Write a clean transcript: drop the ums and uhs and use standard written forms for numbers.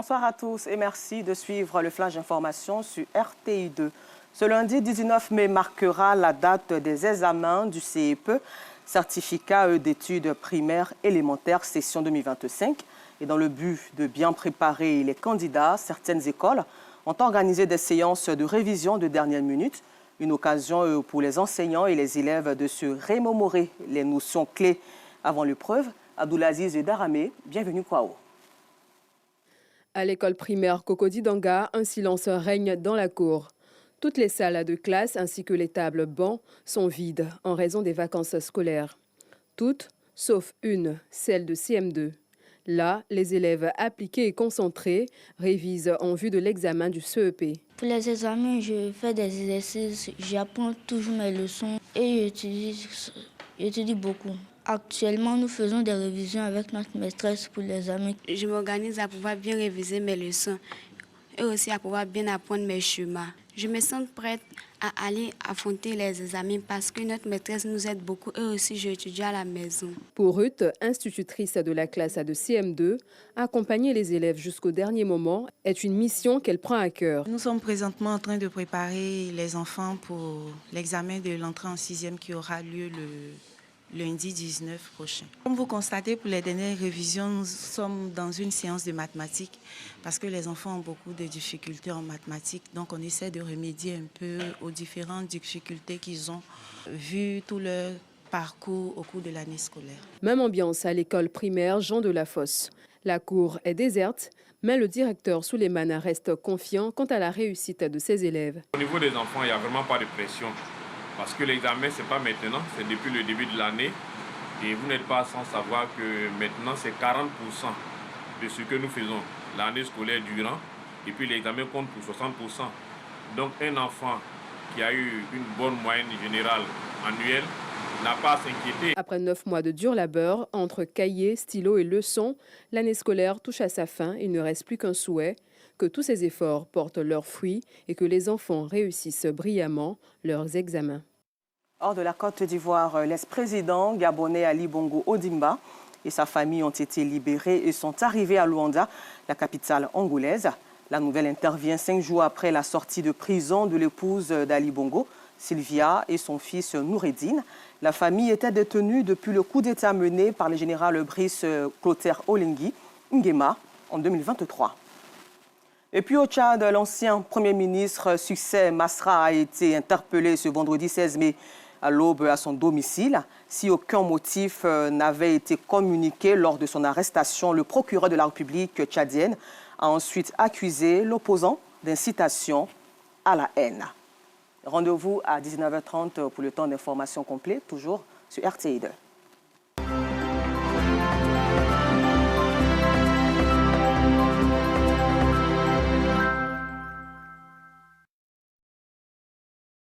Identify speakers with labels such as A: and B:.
A: Bonsoir à tous et merci de suivre le flash d'information sur RTI2. Ce lundi 19 mai marquera la date des examens du CEPE, certificat d'études primaires élémentaires session 2025. Et dans le but de bien préparer les candidats, certaines écoles ont organisé des séances de révision de dernière minute, une occasion pour les enseignants et les élèves de se remémorer les notions clés avant l'épreuve. Abdoulaziz Daramé, bienvenue Kwao.
B: À l'école primaire Cocody Danga, un silence règne dans la cour. Toutes les salles de classe ainsi que les tables bancs sont vides en raison des vacances scolaires. Toutes, sauf une, celle de CM2. Là, les élèves appliqués et concentrés révisent en vue de l'examen du CEP.
C: Pour les examens, je fais des exercices, j'apprends toujours mes leçons et j'étudie beaucoup. Actuellement, nous faisons des révisions avec notre maîtresse pour les examens.
D: Je m'organise à pouvoir bien réviser mes leçons et aussi à pouvoir bien apprendre mes schémas. Je me sens prête à aller affronter les examens parce que notre maîtresse nous aide beaucoup et aussi j'étudie à la maison.
B: Pour Ruth, institutrice de la classe de CM2, accompagner les élèves jusqu'au dernier moment est une mission qu'elle prend à cœur.
E: Nous sommes présentement en train de préparer les enfants pour l'examen de l'entrée en 6e qui aura lieu le lundi 19 prochain. Comme vous constatez, pour les dernières révisions, nous sommes dans une séance de mathématiques parce que les enfants ont beaucoup de difficultés en mathématiques. Donc, on essaie de remédier un peu aux différentes difficultés qu'ils ont vu tout leur parcours au cours de l'année scolaire.
B: Même ambiance à l'école primaire Jean de la Fosse. La cour est déserte, mais le directeur Souleymane reste confiant quant à la réussite de ses élèves.
F: Au niveau des enfants, il n'y a vraiment pas de pression. Parce que l'examen, ce n'est pas maintenant, c'est depuis le début de l'année. Et vous n'êtes pas sans savoir que maintenant, c'est 40% de ce que nous faisons l'année scolaire durant. Et puis l'examen compte pour 60%. Donc un enfant qui a eu une bonne moyenne générale annuelle n'a pas à s'inquiéter.
B: Après 9 mois de dur labeur, entre cahiers, stylos et leçons, l'année scolaire touche à sa fin. Il ne reste plus qu'un souhait, que tous ces efforts portent leurs fruits et que les enfants réussissent brillamment leurs examens.
A: Hors de la Côte d'Ivoire, l'ex-président gabonais Ali Bongo Ondimba et sa famille ont été libérés et sont arrivés à Luanda, la capitale angolaise. La nouvelle intervient 5 jours après la sortie de prison de l'épouse d'Ali Bongo, Sylvia, et son fils Noureddine. La famille était détenue depuis le coup d'État mené par le général Brice Clotaire Olengi Nguema en 2023. Et puis au Tchad, l'ancien Premier ministre Succès Masra a été interpellé ce vendredi 16 mai à l'aube à son domicile. Si aucun motif n'avait été communiqué lors de son arrestation, le procureur de la République tchadienne a ensuite accusé l'opposant d'incitation à la haine. Rendez-vous à 19h30 pour le temps d'information complet, toujours sur RTI2.